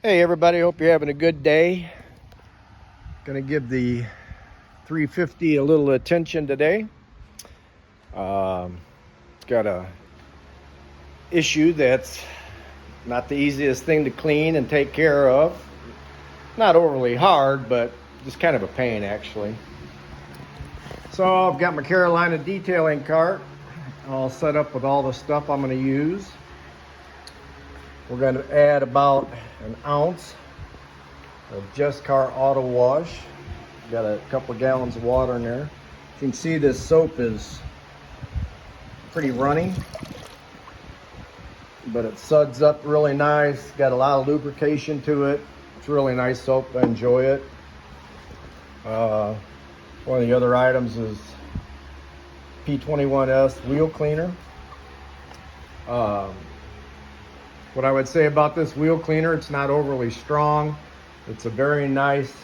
Hey everybody, hope you're having a good day. Gonna give the 350 a little attention today. Got a issue that's not the easiest thing to clean and take care of. Not overly hard, but just kind of a pain actually. So I've got my Carolina detailing cart all set up with all the stuff I'm gonna use. We're gonna add about an ounce of Just Car Auto Wash. Got a couple gallons of water in there. You can see this soap is pretty runny, but it suds up really nice. Got a lot of lubrication to it. It's really nice soap. I enjoy it. One of the other items is P21S wheel cleaner. What I would say about this wheel cleaner, it's not overly strong. It's a very nice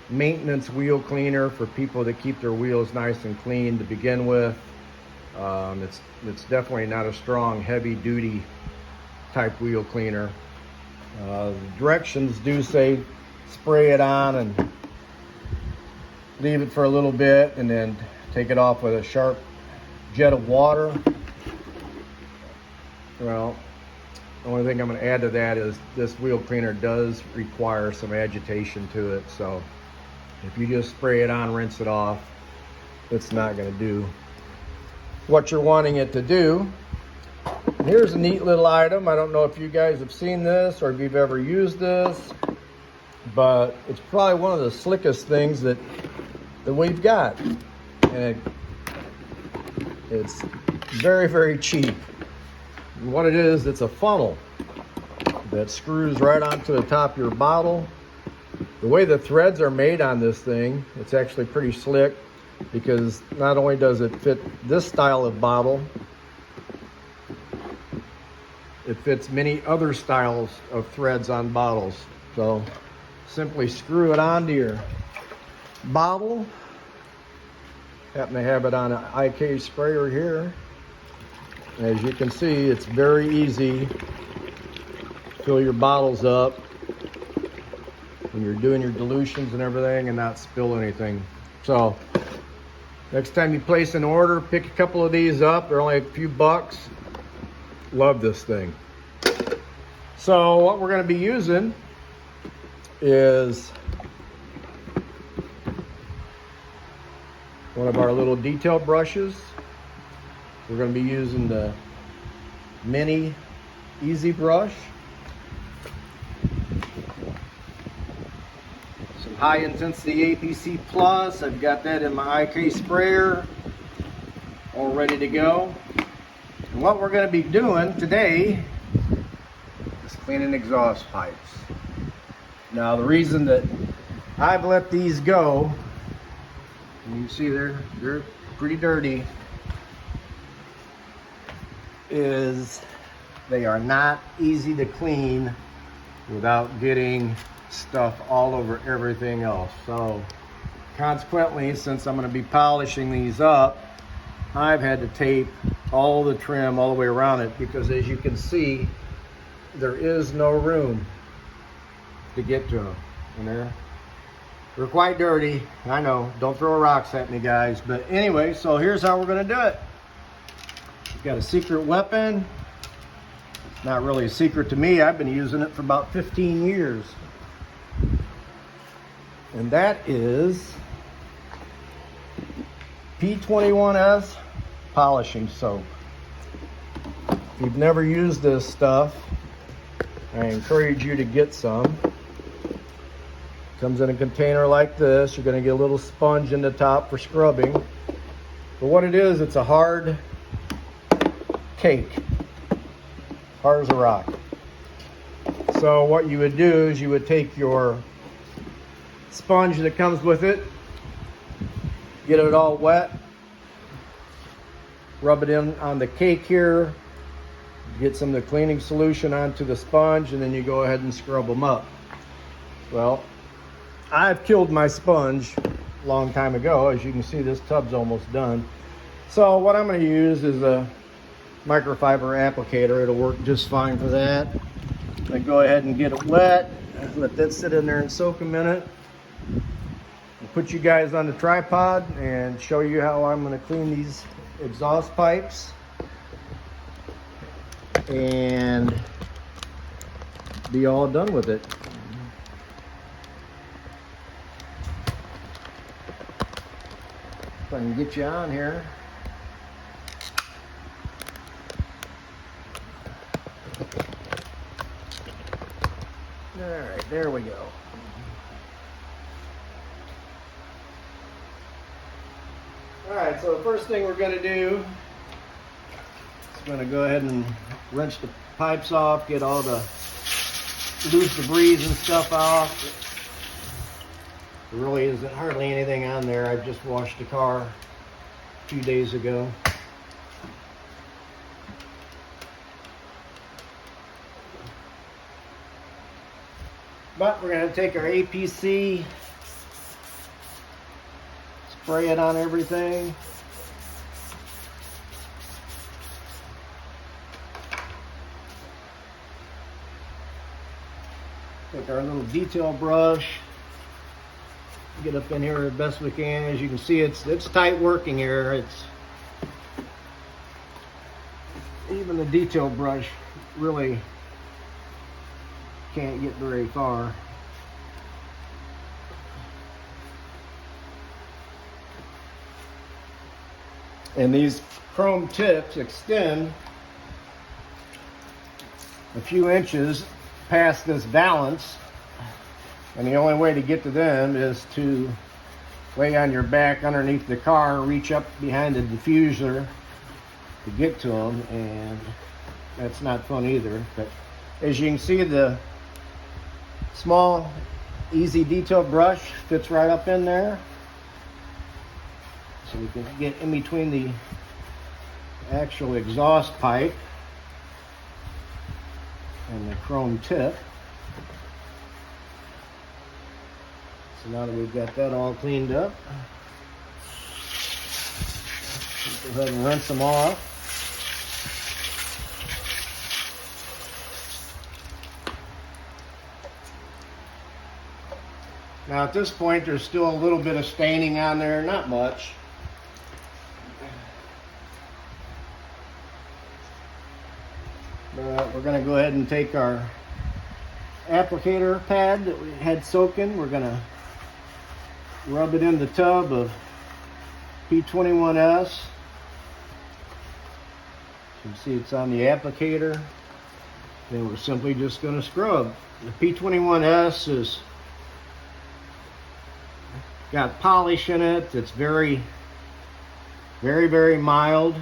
maintenance wheel cleaner for people that keep their wheels nice and clean to begin with. It's definitely not a strong, heavy duty type wheel cleaner. The directions do say spray it on and leave it for a little bit and then take it off with a sharp jet of water. Well, the only thing I'm going to add to that is this wheel cleaner does require some agitation to it. So if you just spray it on, rinse it off, it's not going to do what you're wanting it to do. Here's a neat little item. I don't know if you guys have seen this or if you've ever used this, but it's probably one of the slickest things that we've got. And it's very, very cheap. What it is, it's a funnel that screws right onto the top of your bottle. The way the threads are made on this thing, it's actually pretty slick because not only does it fit this style of bottle, it fits many other styles of threads on bottles. So simply screw it onto your bottle. Happen to have it on an IK sprayer here. As you can see, it's very easy to fill your bottles up when you're doing your dilutions and everything and not spill anything. So next time you place an order, pick a couple of these up. They're only a few bucks. Love this thing. So what we're going to be using is one of our little detail brushes. We're going to be using the mini easy brush, some high intensity APC plus. I've got that in my IK sprayer all ready to go. And what we're going to be doing today is cleaning exhaust pipes. Now the reason that I've let these go, and you can see they're pretty dirty, is they are not easy to clean without getting stuff all over everything else. So consequently, since I'm going to be polishing these up, I've had to tape all the trim all the way around it because as you can see, there is no room to get to them. And they're quite dirty. I know, don't throw rocks at me guys, but anyway, so here's how we're going to do it. Got a secret weapon. Not really a secret to me. I've been using it for about 15 years. And that is P21S Polishing Soap. If you've never used this stuff, I encourage you to get some. Comes in a container like this. You're going to get a little sponge in the top for scrubbing. But what it is, it's a hard cake, hard as a rock. So what you would do is you would take your sponge that comes with it, get it all wet, rub it in on the cake here, get some of the cleaning solution onto the sponge, and then you go ahead and scrub them up. Well, I've killed my sponge a long time ago. As you can see, this tub's almost done. So what I'm going to use is a microfiber applicator. It'll work just fine for that. Then go ahead and get it wet. Let that sit in there and soak a minute. I'll put you guys on the tripod and show you how I'm going to clean these exhaust pipes and be all done with it. If I can get you on here. All right, there we go. All right, so the first thing we're going to do is going to go ahead and wrench the pipes off, get all the loose debris and stuff off. There really isn't hardly anything on there. I've just washed the car a few days ago. But we're going to take our APC, spray it on everything. Take our little detail brush, get up in here as best we can. As you can see, it's tight working here. It's even the detail brush really can't get very far. And these chrome tips extend a few inches past this valance, and the only way to get to them is to lay on your back underneath the car, reach up behind the diffuser to get to them, and that's not fun either. But as you can see, the small easy detail brush fits right up in there, so we can get in between the actual exhaust pipe and the chrome tip. So now that we've got that all cleaned up, go ahead and rinse them off. Now at this point, there's still a little bit of staining on there, not much. But we're going to go ahead and take our applicator pad that we had soaking. We're going to rub it in the tub of P21S. You can see it's on the applicator. Then we're simply just going to scrub. The P21S is got polish in it. It's very mild.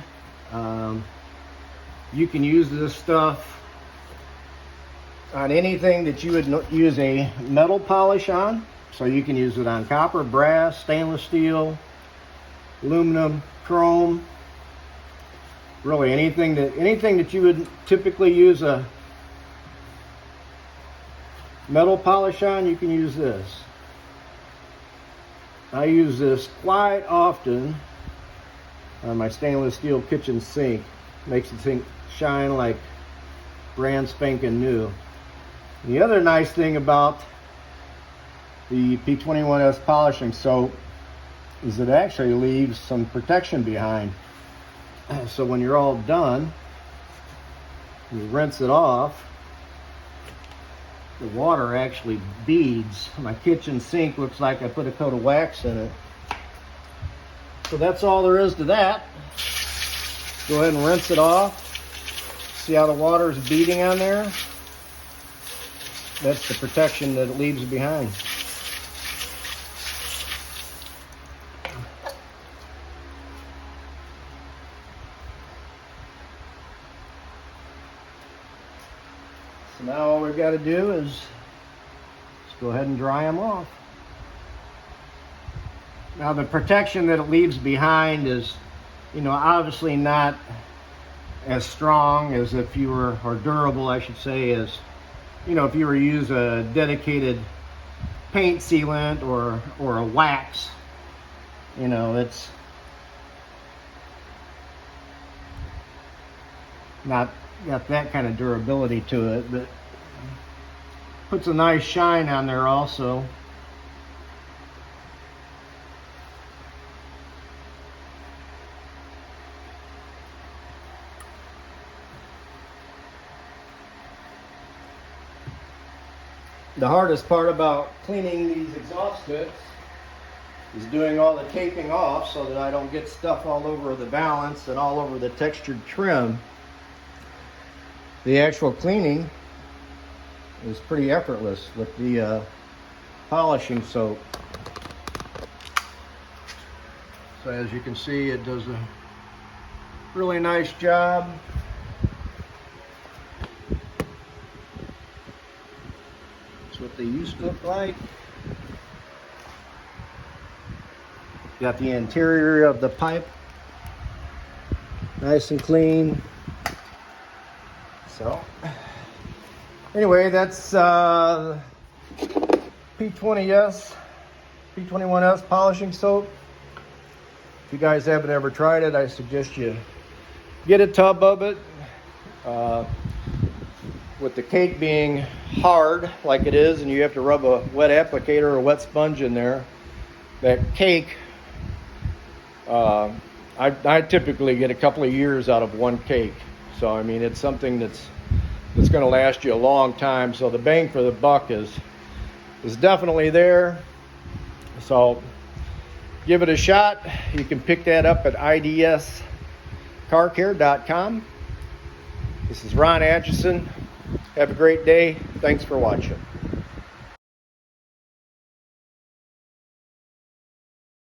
You can use this stuff on anything that you would use a metal polish on. So you can use it on copper, brass, stainless steel, aluminum, chrome. Really anything that you would typically use a metal polish on, you can use this. I use this quite often on my stainless steel kitchen sink. Makes the sink shine like brand spanking new. The other nice thing about the P21S polishing soap is it actually leaves some protection behind. So when you're all done, you rinse it off, the water actually beads. My kitchen sink looks like I put a coat of wax in it. So that's all there is to that. Go ahead and rinse it off. See how the water is beading on there? That's the protection that it leaves behind. So now all we've got to do is just go ahead and dry them off. Now the protection that it leaves behind is, obviously not as strong as if you were, or durable I should say, as, if you were to use a dedicated paint sealant or a wax. It's not got that kind of durability to it, but Puts a nice shine on there also. The hardest part about cleaning these exhaust tips is doing all the taping off so that I don't get stuff all over the valance and all over the textured trim. The actual cleaning is pretty effortless with the polishing soap. So as you can see, it does a really nice job. That's what they used to look like. Got the interior of the pipe nice and clean. So anyway, that's P21S Polishing Soap. If you guys haven't ever tried it, I suggest you get a tub of it. With the cake being hard like it is, and you have to rub a wet applicator or a wet sponge in there, that cake, I typically get a couple of years out of one cake. So I mean, it's something that's going to last you a long time. So the bang for the buck is definitely there. So give it a shot. You can pick that up at IDSCareCare.com. This is Ron Atchison. Have a great day. Thanks for watching.